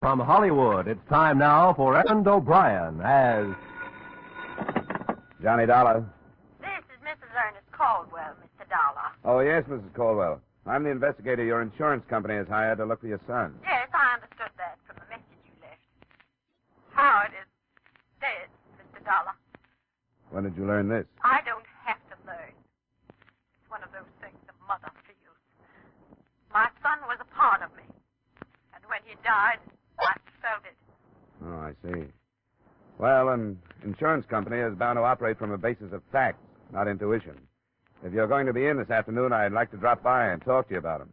From Hollywood, it's time now for Edmund O'Brien as Johnny Dollar. This is Mrs. Ernest Caldwell, Mr. Dollar. Oh, yes, Mrs. Caldwell. I'm the investigator your insurance company has hired to look for your son. Yes, I understood that from the message you left. Howard is dead, Mr. Dollar. When did you learn this? I don't have to learn. It's one of those things a mother feels. My son was a part of me. And when he died, I felt it. Oh, I see. Well, an insurance company is bound to operate from a basis of fact, not intuition. If you're going to be in this afternoon, I'd like to drop by and talk to you about him.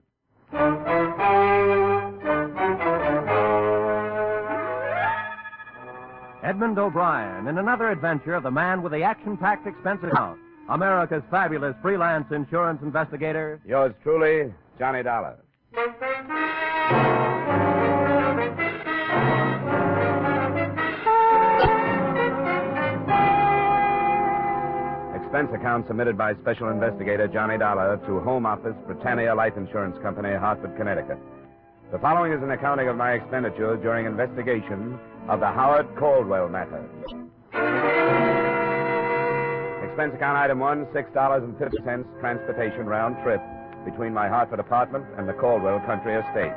Edmund O'Brien in another adventure of the man with the action-packed expense account, America's fabulous freelance insurance investigator. Yours truly, Johnny Dollar. Expense account submitted by Special Investigator Johnny Dollar to Home Office, Britannia Life Insurance Company, Hartford, Connecticut. The following is an accounting of my expenditures during investigation of the Howard Caldwell matter. Expense account item 1, $6.50 transportation round trip between my Hartford apartment and the Caldwell country estate.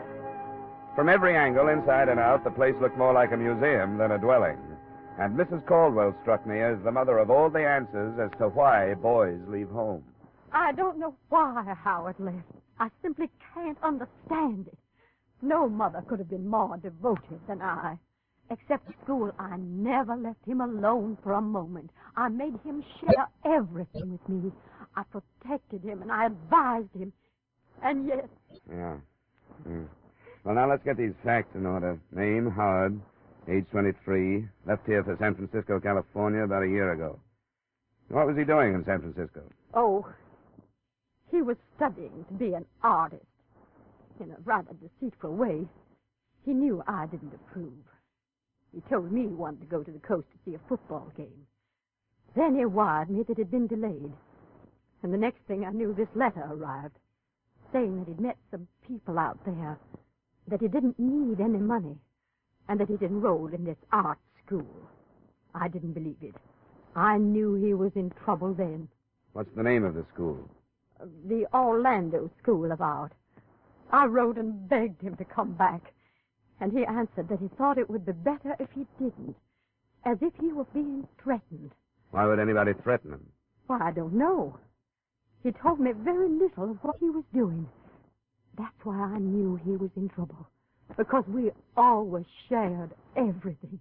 From every angle, inside and out, the place looked more like a museum than a dwelling. And Mrs. Caldwell struck me as the mother of all the answers as to why boys leave home. I don't know why Howard left. I simply can't understand it. No mother could have been more devoted than I. Except at school, I never left him alone for a moment. I made him share everything with me. I protected him and I advised him. And yet... Yeah. Well, now let's get these facts in order. Name, Howard. Age 23. Left here for San Francisco, California about a year ago. What was he doing in San Francisco? Oh, he was studying to be an artist. In a rather deceitful way. He knew I didn't approve. He told me he wanted to go to the coast to see a football game. Then he wired me that it had been delayed. And the next thing I knew, this letter arrived, saying that he'd met some people out there, that he didn't need any money, and that he'd enrolled in this art school. I didn't believe it. I knew he was in trouble then. What's the name of the school? The Orlando School of Art. I wrote and begged him to come back, and he answered that he thought it would be better if he didn't, as if he were being threatened. Why would anybody threaten him? Why, I don't know. He told me very little of what he was doing. That's why I knew he was in trouble, because we always shared everything.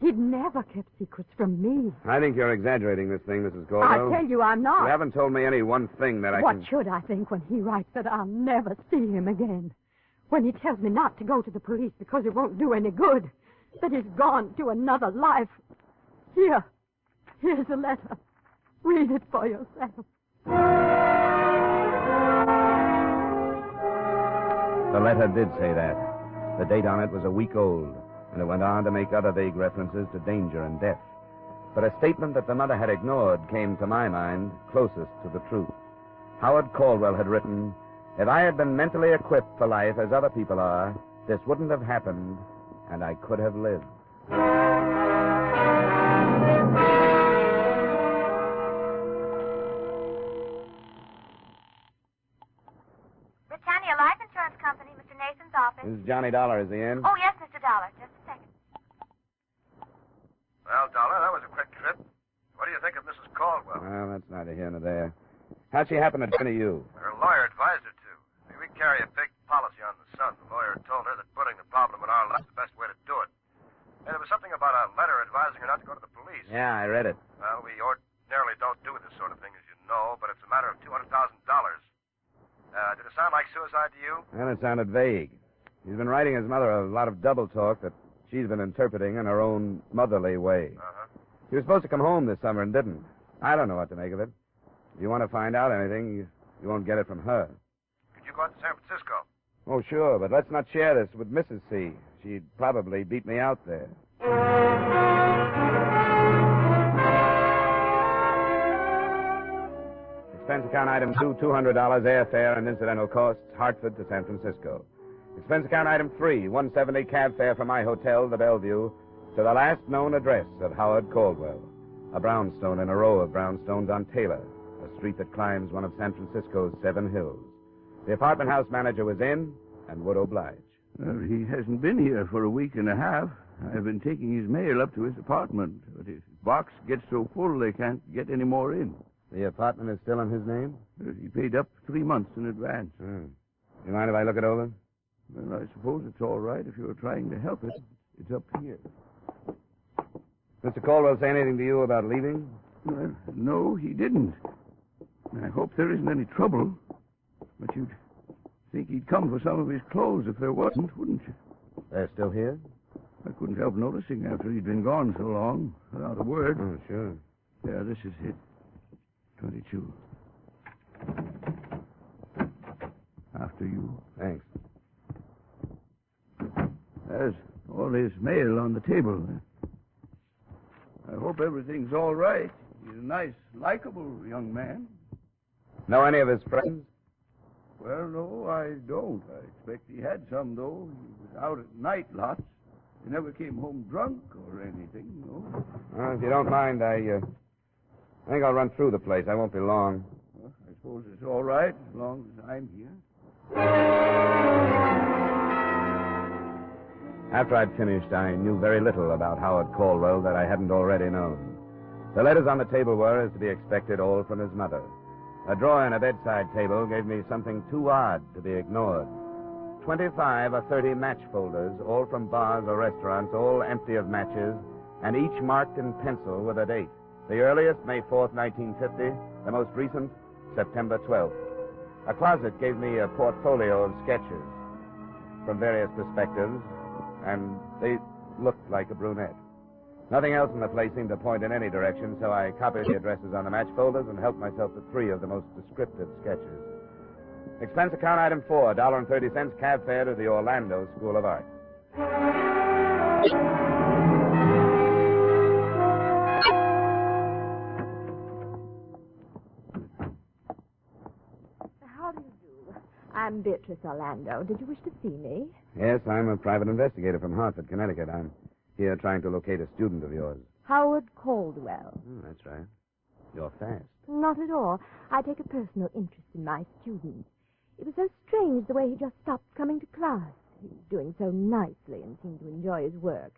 He'd never kept secrets from me. I think you're exaggerating this thing, Mrs. Caldwell. I tell you I'm not. You haven't told me any one thing that I What can... should I think when he writes that I'll never see him again? When he tells me not to go to the police because it won't do any good? That he's gone to another life? Here's a letter. Read it for yourself. The letter did say that. The date on it was a week old, and it went on to make other vague references to danger and death. But a statement that the mother had ignored came, to my mind, closest to the truth. Howard Caldwell had written, "If I had been mentally equipped for life as other people are, this wouldn't have happened, and I could have lived." Britannia Life Insurance Company, Mr. Nathan's office. This is Johnny Dollar. Is he in? Oh, yes, Mr. Dollar. Just a second. Well, Dollar, that was a quick trip. What do you think of Mrs. Caldwell? Well, that's neither here nor there. How'd she happen to turn to you? Her lawyer advised her to. We carry a big policy on the son. The lawyer told her that putting the problem in our lap is the best way to do it. And there was something about a letter advising her not to go to the police. Yeah, I read it. Well, we ordinarily don't do this sort of thing, as you know, but it's a matter of $200,000. Did it sound like suicide to you? And it sounded vague. He's been writing his mother a lot of double talk that she's been interpreting in her own motherly way. Uh-huh. He was supposed to come home this summer and didn't. I don't know what to make of it. If you want to find out anything, you won't get it from her. Could you go out to San Francisco? Oh, sure, but let's not share this with Mrs. C. She'd probably beat me out there. Expense account item 2, $200 airfare and incidental costs, Hartford to San Francisco. Expense account item 3, 170 cab fare from my hotel, the Bellevue, to the last known address of Howard Caldwell. A brownstone in a row of brownstones on Taylor, a street that climbs one of San Francisco's 7 hills. The apartment house manager was in and would oblige. Well, he hasn't been here for a week and a half. I've been taking his mail up to his apartment, but his box gets so full they can't get any more in. The apartment is still in his name? He paid up 3 months in advance. You mind if I look it over? Well, I suppose it's all right if you're trying to help it. It's up here. Mr. Caldwell say anything to you about leaving? Well, no, he didn't. I hope there isn't any trouble. But you'd think he'd come for some of his clothes if there wasn't, wouldn't you? They're still here? I couldn't help noticing after he'd been gone so long, without a word. Oh, sure. Yeah, this is it. 22. After you. Thanks. There's all his mail on the table. I hope everything's all right. He's a nice, likable young man. Know any of his friends? Well, no, I don't. I expect he had some, though. He was out at night lots. He never came home drunk or anything, no. Well, if you don't mind, I think I'll run through the place. I won't be long. Well, I suppose it's all right as long as I'm here. After I'd finished, I knew very little about Howard Caldwell that I hadn't already known. The letters on the table were, as to be expected, all from his mother. A drawer in a bedside table gave me something too odd to be ignored. 25 or 30 match folders, all from bars or restaurants, all empty of matches, and each marked in pencil with a date. The earliest, May 4th, 1950. The most recent, September 12th. A closet gave me a portfolio of sketches from various perspectives, and they looked like a brunette. Nothing else in the place seemed to point in any direction, so I copied the addresses on the match folders and helped myself to 3 of the most descriptive sketches. Expense account item 4, $1.30 cab fare to the Orlando School of Art. How do you do? I'm Beatrice Orlando. Did you wish to see me? Yes, I'm a private investigator from Hartford, Connecticut. I'm here trying to locate a student of yours. Howard Caldwell. That's right. You're fast. Not at all. I take a personal interest in my student. It was so strange the way he just stopped coming to class. He was doing so nicely and seemed to enjoy his work.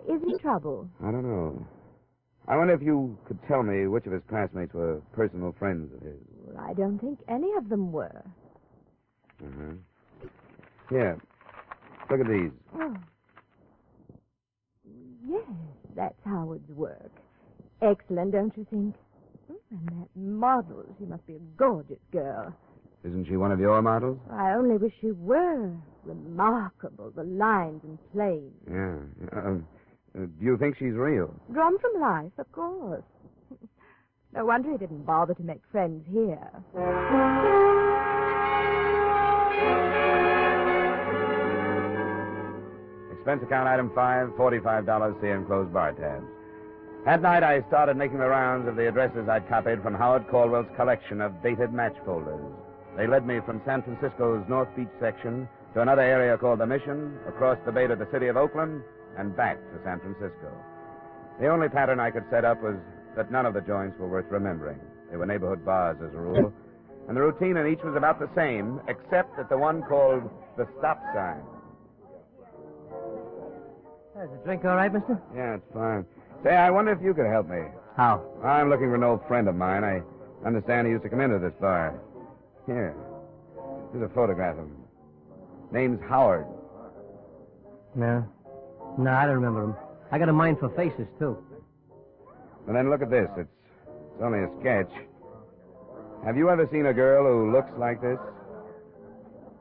Is he in trouble? I don't know. I wonder if you could tell me which of his classmates were personal friends of his. Well, I don't think any of them were. Here. Look at these. Oh. Yes, that's Howard's work. Excellent, don't you think? And that model, she must be a gorgeous girl. Isn't she one of your models? I only wish she were. Remarkable, the lines and planes. Yeah. Do you think she's real? Drawn from life, of course. No wonder he didn't bother to make friends here. Expense account item 5, $45, see enclosed bar tabs. That night, I started making the rounds of the addresses I'd copied from Howard Caldwell's collection of dated match folders. They led me from San Francisco's North Beach section to another area called the Mission, across the bay to the city of Oakland, and back to San Francisco. The only pattern I could set up was that none of the joints were worth remembering. They were neighborhood bars, as a rule, and the routine in each was about the same, except at the one called the stop sign. Is the drink all right, mister? Yeah, it's fine. Say, I wonder if you could help me. How? I'm looking for an old friend of mine. I understand he used to come into this bar. Here. Here's a photograph of him. Name's Howard. No. No, I don't remember him. I got a mind for faces, too. And then look at this. It's only a sketch. Have you ever seen a girl who looks like this?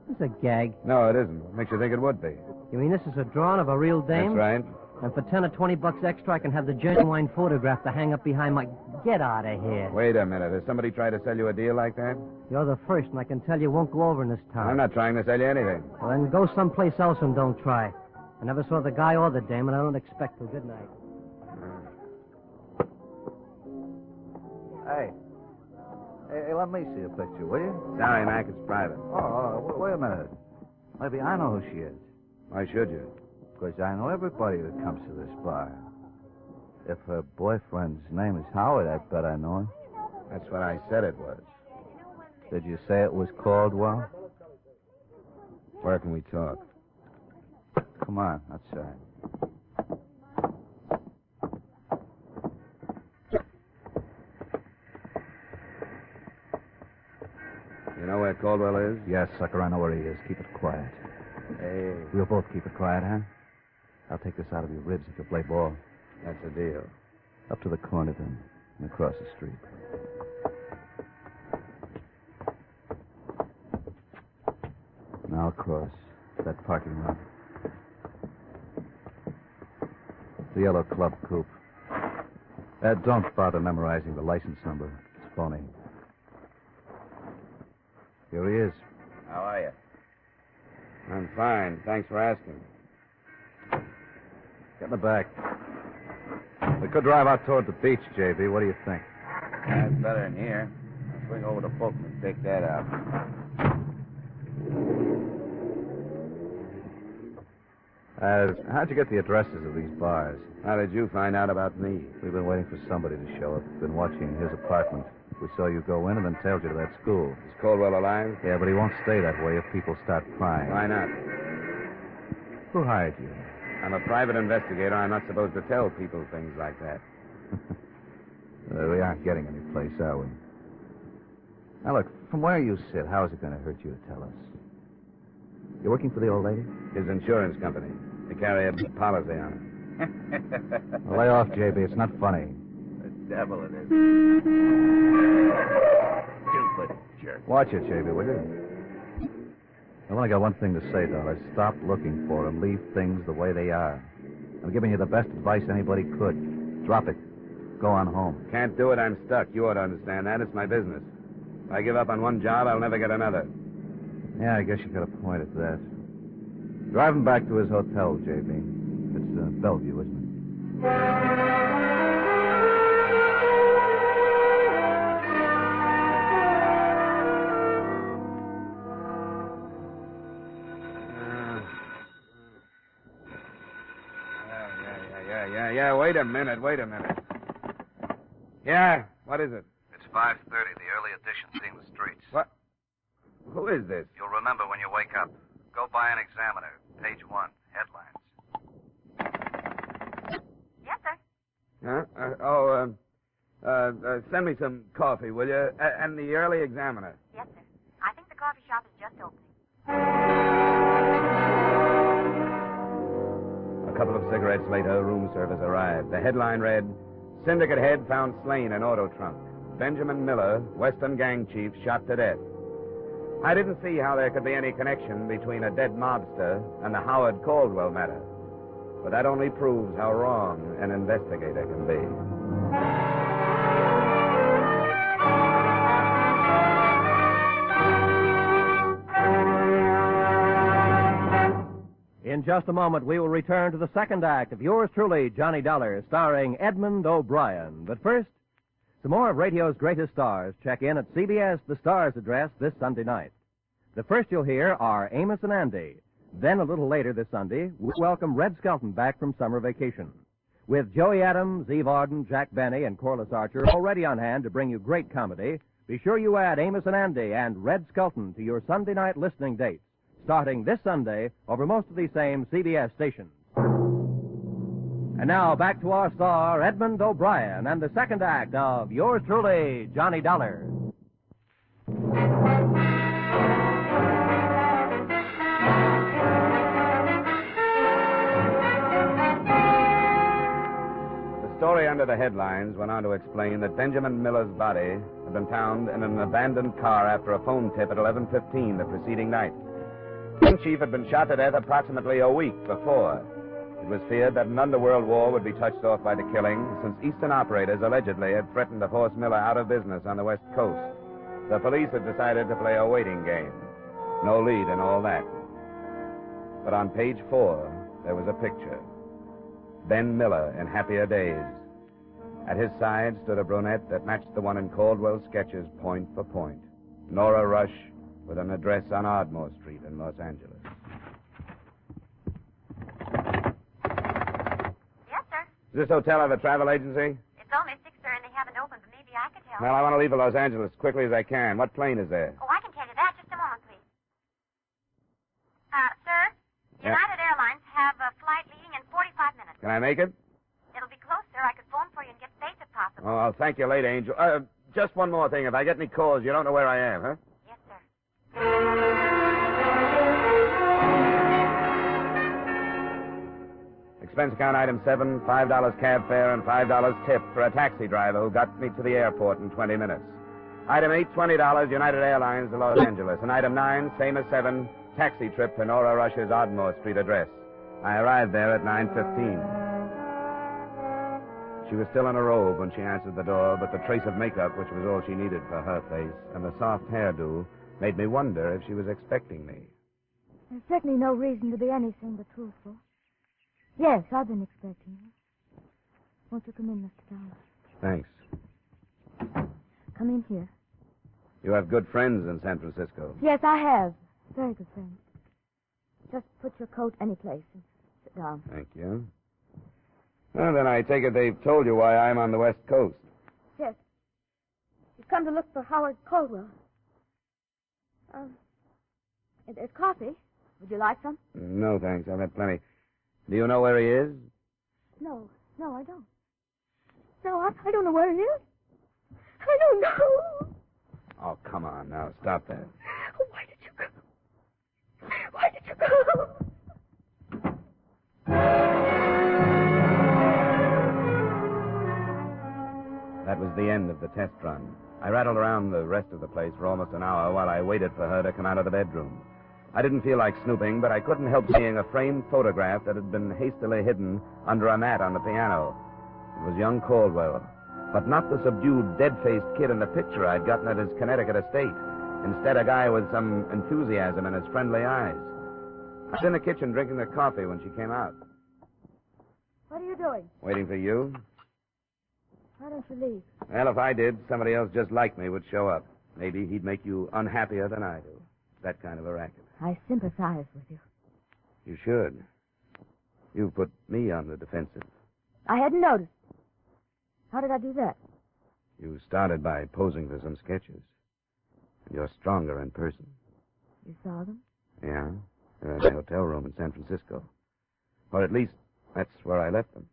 It's a gag. No, it isn't. Makes you think it would be. You mean this is a drawing of a real dame? That's right. And for 10 or 20 bucks extra, I can have the genuine photograph to hang up behind my... Get out of here. Wait a minute. Has somebody tried to sell you a deal like that? You're the first, and I can tell you won't go over in this town. I'm not trying to sell you anything. Well, then go someplace else and don't try. I never saw the guy or the dame, and I don't expect to. Good night. Hey, let me see a picture, will you? Sorry, Mac. It's private. Oh, wait a minute. Maybe I know who she is. Why should you? Because I know everybody that comes to this bar. If her boyfriend's name is Howard, I bet I know him. That's what I said it was. Did you say it was Caldwell? Where can we talk? Come on, outside. You know where Caldwell is? Yes, sucker, I know where he is. Keep it quiet. Hey. We'll both keep it quiet, huh? I'll take this out of your ribs if you play ball. That's a deal. Up to the corner, then, and across the street. Now across that parking lot. The yellow club coupe. Don't bother memorizing the license number. It's phony. Here he is. How are you? I'm fine. Thanks for asking. Get in the back. We could drive out toward the beach, JB. What do you think? That's better than here. I'll swing over the book and take that out. How'd you get the addresses of these bars? How did you find out about me? We've been waiting for somebody to show up. Been watching his apartment. We saw you go in and then tailed you to that school. Is Caldwell alive? Yeah, but he won't stay that way if people start prying. Why not? Who hired you? I'm a private investigator. I'm not supposed to tell people things like that. We aren't getting any place, are we? Now, look, from where you sit, how is it going to hurt you to tell us? You're working for the old lady? His insurance company. They carry a big policy on it. Well, lay off, JB. It's not funny. The devil it is. Stupid jerk. Watch it, JB, will you? I've only got one thing to say, Dollar. Stop looking for him. Leave things the way they are. I'm giving you the best advice anybody could. Drop it. Go on home. Can't do it. I'm stuck. You ought to understand that. It's my business. If I give up on one job, I'll never get another. Yeah, I guess you got a point at that. Drive him back to his hotel, JB. It's Bellevue, isn't it? Yeah, wait a minute. Yeah, what is it? It's 5:30. The early edition seeing the streets. What? Who is this? You'll remember when you wake up. Go buy an Examiner, page 1, headlines. Yes, sir. Send me some coffee, will you? And the early Examiner. Yes, sir. I think the coffee shop is just opening. A couple of cigarettes later, room service arrived. The headline read, Syndicate head found slain in auto trunk. Benjamin Miller, Western gang chief, shot to death. I didn't see how there could be any connection between a dead mobster and the Howard Caldwell matter. But that only proves how wrong an investigator can be. In just a moment, we will return to the second act of yours truly, Johnny Dollar, starring Edmund O'Brien. But first, some more of radio's greatest stars check in at CBS The Stars address this Sunday night. The first you'll hear are Amos and Andy. Then, a little later this Sunday, we welcome Red Skelton back from summer vacation. With Joey Adams, Eve Arden, Jack Benny, and Corliss Archer already on hand to bring you great comedy, be sure you add Amos and Andy and Red Skelton to your Sunday night listening dates, starting this Sunday over most of these same CBS stations. And now, back to our star, Edmund O'Brien, and the second act of yours truly, Johnny Dollar. The story under the headlines went on to explain that Benjamin Miller's body had been found in an abandoned car after a phone tip at 11:15 the preceding night. The chief had been shot to death approximately a week before. It was feared that an underworld war would be touched off by the killing, since Eastern operators allegedly had threatened to force Miller out of business on the West Coast. The police had decided to play a waiting game. No lead in all that. But on page 4, there was a picture. Ben Miller in happier days. At his side stood a brunette that matched the one in Caldwell's sketches point for point. Nora Rush, with an address on Ardmore Street in Los Angeles. Does this hotel have a travel agency? It's only 6, sir, and they haven't opened, but maybe I could help. Well, I want to leave for Los Angeles as quickly as I can. What plane is there? Oh, I can tell you that. Just a moment, please. Sir, Yeah. United Airlines have a flight leaving in 45 minutes. Can I make it? It'll be close, sir. I could phone for you and get space if possible. Oh, I'll thank you later, Angel. Just one more thing. If I get any calls, you don't know where I am, huh? Yes, sir. Expense account item 7, $5 cab fare and $5 tip for a taxi driver who got me to the airport in 20 minutes. Item 8, $20, United Airlines to Los Angeles. And item 9, same as 7, taxi trip to Nora Rush's Ardmore Street address. I arrived there at 9:15. She was still in a robe when she answered the door, but the trace of makeup, which was all she needed for her face, and the soft hairdo, made me wonder if she was expecting me. There's certainly no reason to be anything but truthful. Yes, I've been expecting you. Won't you come in, Mr. Caldwell? Thanks. Come in here. You have good friends in San Francisco. Yes, I have. Very good friends. Just put your coat any place and sit down. Thank you. Well, then I take it they've told you why I'm on the West Coast. Yes. You've come to look for Howard Caldwell. There's coffee. Would you like some? No, thanks. I've had plenty. Do you know where he is? No, I don't. No, I don't know where he is. I don't know. Oh, come on now. Stop that. Why did you go? Why did you go? That was the end of the test run. I rattled around the rest of the place for almost an hour while I waited for her to come out of the bedroom. I didn't feel like snooping, but I couldn't help seeing a framed photograph that had been hastily hidden under a mat on the piano. It was young Caldwell, but not the subdued, dead-faced kid in the picture I'd gotten at his Connecticut estate. Instead, a guy with some enthusiasm in his friendly eyes. I was in the kitchen drinking the coffee when she came out. What are you doing? Waiting for you? Why don't you leave? Well, if I did, somebody else just like me would show up. Maybe he'd make you unhappier than I do. That kind of a racket. I sympathize with you. You should. You put me on the defensive. I hadn't noticed. How did I do that? You started by posing for some sketches. And you're stronger in person. You saw them? Yeah. They're in the hotel room in San Francisco. Or at least, that's where I left them.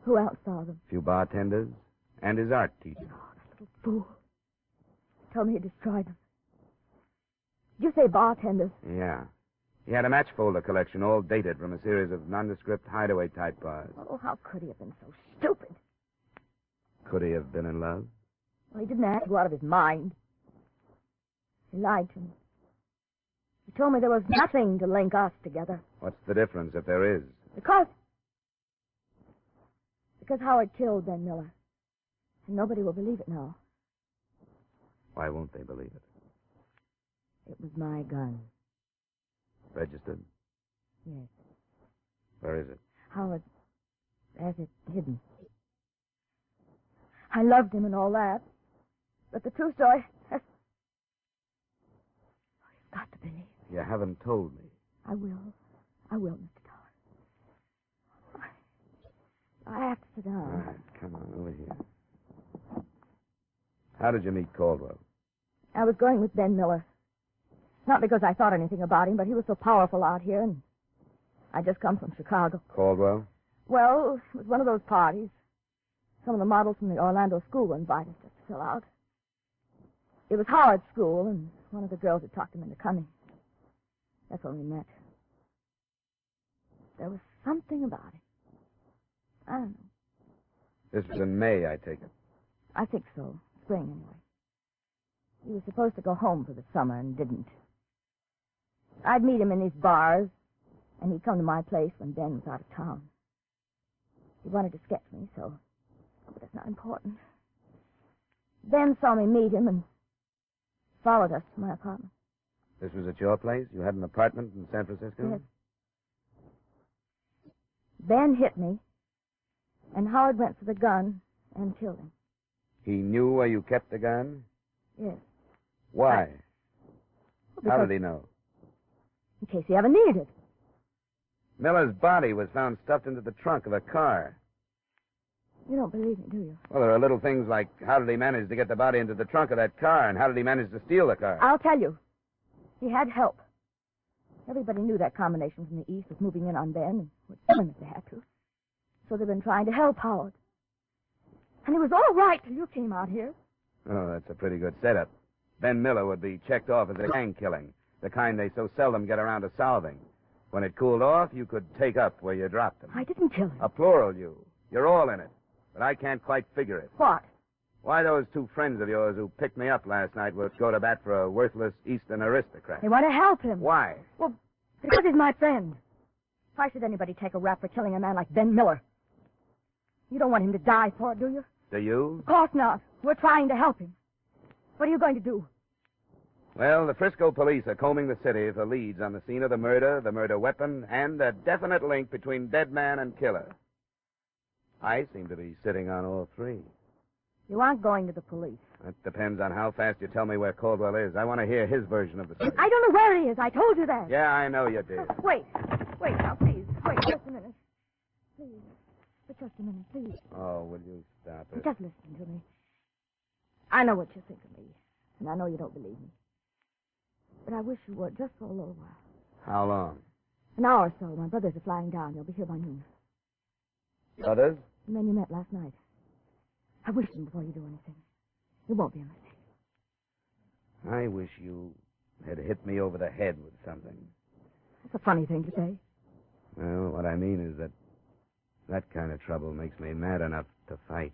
Who else saw them? A few bartenders and his art teacher. Oh, that little fool. Tell me he destroyed them. Did you say bartenders? Yeah. He had a match folder collection, all dated from a series of nondescript hideaway-type bars. Oh, how could he have been so stupid? Could he have been in love? Well, he didn't have to go out of his mind. He lied to me. He told me there was nothing to link us together. What's the difference if there is? Because Howard killed Ben Miller. And nobody will believe it now. Why won't they believe it? It was my gun. Registered? Yes. Where is it? Howard has it hidden. I loved him and all that. But the true story has... Oh, you've got to believe. You haven't told me. I will, Mr. Dollar. I have to sit down. All right, come on, over here. How did you meet Caldwell? I was going with Ben Miller. Not because I thought anything about him, but he was so powerful out here, and I just come from Chicago. Caldwell? Well, it was one of those parties. Some of the models from the Orlando school were invited us to fill out. It was Howard's school, and one of the girls had talked him into coming. That's when we met. There was something about him. I don't know. This was in May, I take it. I think so. Spring, anyway. He was supposed to go home for the summer and didn't. I'd meet him in these bars, and he'd come to my place when Ben was out of town. He wanted to sketch me, so... But that's not important. Ben saw me meet him and followed us to my apartment. This was at your place? You had an apartment in San Francisco? Yes. Ben hit me, and Howard went for the gun and killed him. He knew where you kept the gun? Yes. Why? Well, How did he know? In case he ever needed it. Miller's body was found stuffed into the trunk of a car. You don't believe me, do you? Well, there are little things like how did he manage to get the body into the trunk of that car, and how did he manage to steal the car? I'll tell you. He had help. Everybody knew that combination from the east was moving in on Ben and would kill him if they had to. So they've been trying to help Howard. And it was all right till you came out here. Oh, that's a pretty good setup. Ben Miller would be checked off as a gang killing, the kind they so seldom get around to solving. When it cooled off, you could take up where you dropped him. I didn't kill him. A plural you. You're all in it. But I can't quite figure it. What? Why those two friends of yours who picked me up last night would go to bat for a worthless Eastern aristocrat. They want to help him. Why? Well, because he's my friend. Why should anybody take a rap for killing a man like Ben Miller? You don't want him to die for it, do you? Do you? Of course not. We're trying to help him. What are you going to do? Well, the Frisco police are combing the city for leads on the scene of the murder weapon, and a definite link between dead man and killer. I seem to be sitting on all three. You aren't going to the police. That depends on how fast you tell me where Caldwell is. I want to hear his version of the story. I don't know where he is. I told you that. Yeah, I know you did. Wait now, please. Wait just a minute. Please. For just a minute, please. Oh, will you stop it? Just listen to me. I know what you think of me, and I know you don't believe me. But I wish you would, just for a little while. How long? An hour or so. My brothers are flying down. They'll be here by noon. Others? The men you met last night. I wish them before you do anything. It won't be a mistake. I wish you had hit me over the head with something. That's a funny thing to say. Well, what I mean is that kind of trouble makes me mad enough to fight.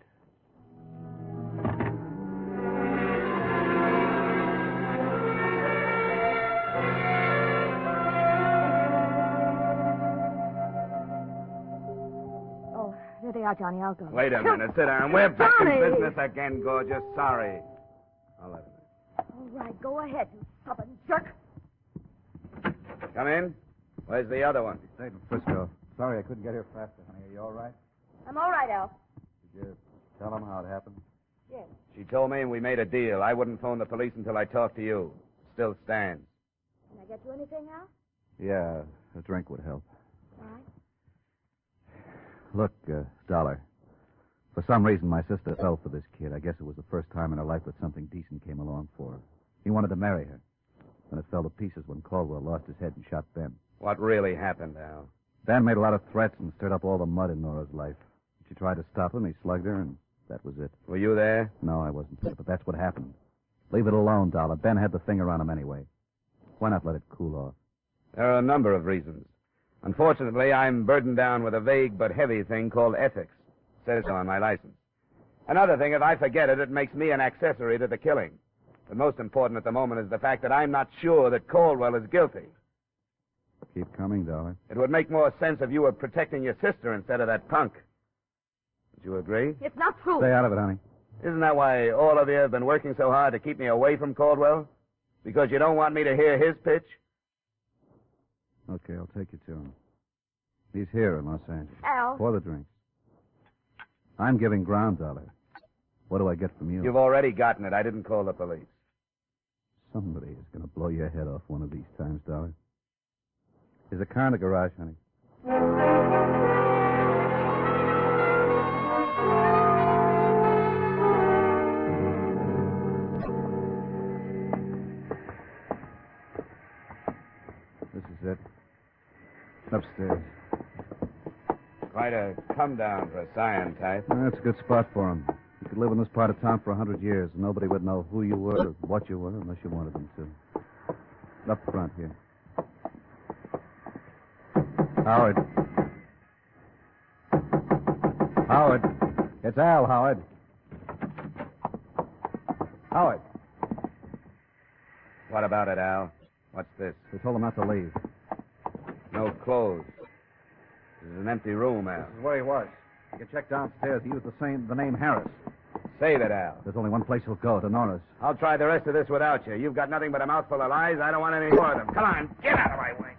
Oh, there they are, Johnny. I'll go. Wait a minute. Sit down. We're back in Johnny! business again, gorgeous. Sorry. I'll have it. All right, go ahead, you stubborn jerk. Come in. Where's the other one? Stayed in Frisco. Sorry I couldn't get here faster, honey. Are you all right? I'm all right, Al. Did you tell him how it happened? Yes. She told me and we made a deal. I wouldn't phone the police until I talked to you. Still stands. Can I get you anything, Al? Yeah, a drink would help. All right. Look, Dollar. For some reason, my sister fell for this kid. I guess it was the first time in her life that something decent came along for her. He wanted to marry her. Then it fell to pieces when Caldwell lost his head and shot Ben. What really happened, Al? Ben made a lot of threats and stirred up all the mud in Nora's life. She tried to stop him. He slugged her, and that was it. Were you there? No, I wasn't there, but that's what happened. Leave it alone, Dollar. Ben had the finger on him anyway. Why not let it cool off? There are a number of reasons. Unfortunately, I'm burdened down with a vague but heavy thing called ethics. It says so on my license. Another thing, if I forget it, it makes me an accessory to the killing. But most important at the moment is the fact that I'm not sure that Caldwell is guilty. Keep coming, Dollar. It would make more sense if you were protecting your sister instead of that punk. Would you agree? It's not true. Stay out of it, honey. Isn't that why all of you have been working so hard to keep me away from Caldwell? Because you don't want me to hear his pitch? Okay, I'll take you to him. He's here in Los Angeles. Al. For the drinks. I'm giving ground, Dollar. What do I get from you? You've already gotten it. I didn't call the police. Somebody is going to blow your head off one of these times, Dollar. There's a car in the garage, honey. This is it. Upstairs. Quite a come down for a scion type. That's a good spot for him. You could live in this part of town for 100 years, and nobody would know who you were or what you were unless you wanted them to. Up front here. Howard. Howard. It's Al, Howard. Howard. What about it, Al? What's this? They told him not to leave. No clothes. This is an empty room, Al. This is where he was. You can check downstairs. He used the name Harris. Save it, Al. There's only one place he'll go, to Nora's. I'll try the rest of this without you. You've got nothing but a mouthful of lies. I don't want any more of them. Come on, get out of my way.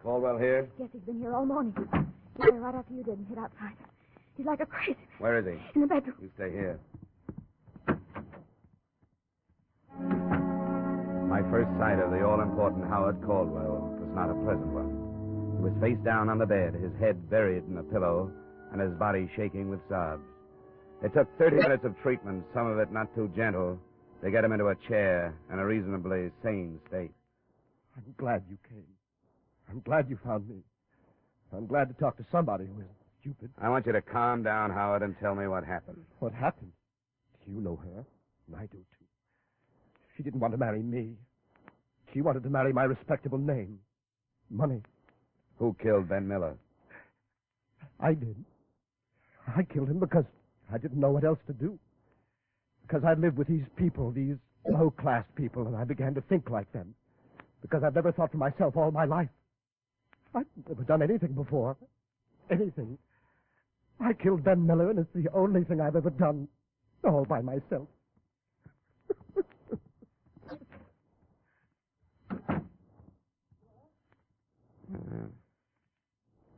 Caldwell here? Yes, he's been here all morning. He came right after you did and hid outside. He's like a crazy Where is he? in the bedroom. You stay here. My first sight of the all-important Howard Caldwell was not a pleasant one. He was face down on the bed, his head buried in a pillow, and his body shaking with sobs. It took 30 minutes of treatment, some of it not too gentle, to get him into a chair in a reasonably sane state. I'm glad you came. I'm glad you found me. I'm glad to talk to somebody who isn't stupid. I want you to calm down, Howard, and tell me what happened. What happened? You know her, and I do, too. She didn't want to marry me. She wanted to marry my respectable name. Money. Who killed Ben Miller? I did. I killed him because I didn't know what else to do. Because I'd lived with these people, these low-class people, and I began to think like them. Because I've never thought for myself all my life. I've never done anything before. Anything. I killed Ben Miller, and it's the only thing I've ever done, all by myself.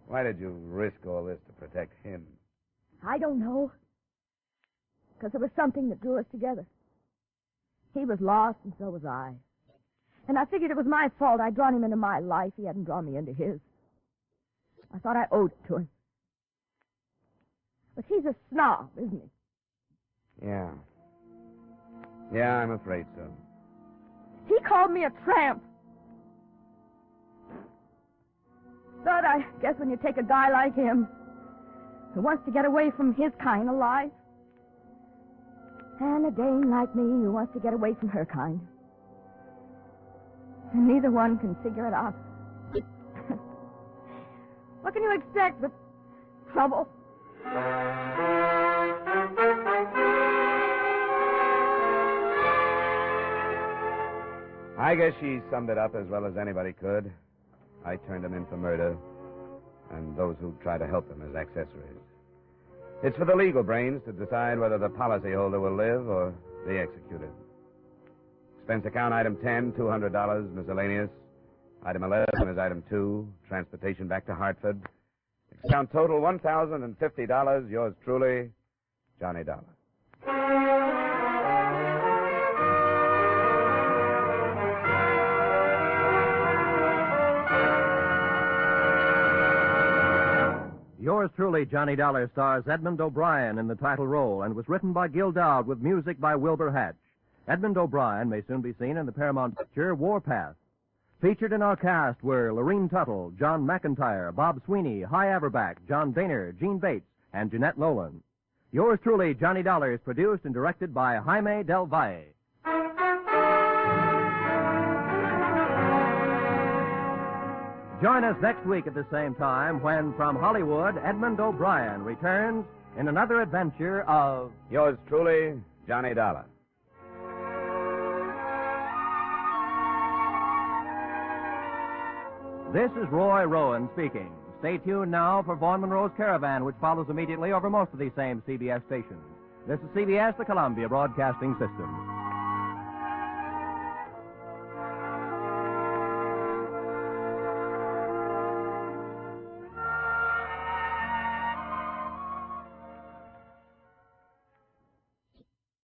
Why did you risk all this to protect him? I don't know. Because there was something that drew us together. He was lost, and so was I. And I figured it was my fault. I'd drawn him into my life. He hadn't drawn me into his. I thought I owed it to him. But he's a snob, isn't he? Yeah. Yeah, I'm afraid so. He called me a tramp. But I guess when you take a guy like him who wants to get away from his kind of life, and a dame like me who wants to get away from her kind, and neither one can figure it out. What can you expect but trouble? I guess she summed it up as well as anybody could. I turned him in for murder, and those who try to help him as accessories. It's for the legal brains to decide whether the policyholder will live or be executed. Expense account item 10, $200, miscellaneous. Item 11 is item 2, transportation back to Hartford. Account total $1,050. Yours truly, Johnny Dollar. Yours truly, Johnny Dollar, stars Edmund O'Brien in the title role and was written by Gil Dowd with music by Wilbur Hatch. Edmund O'Brien may soon be seen in the Paramount picture Warpath. Featured in our cast were Lorene Tuttle, John McIntyre, Bob Sweeney, Hy Averback, John Daner, Gene Bates, and Jeanette Nolan. Yours truly, Johnny Dollar, is produced and directed by Jaime Del Valle. Join us next week at the same time when, from Hollywood, Edmund O'Brien returns in another adventure of... Yours truly, Johnny Dollar. This is Roy Rowan speaking. Stay tuned now for Vaughn Monroe's Caravan, which follows immediately over most of these same CBS stations. This is CBS, the Columbia Broadcasting System.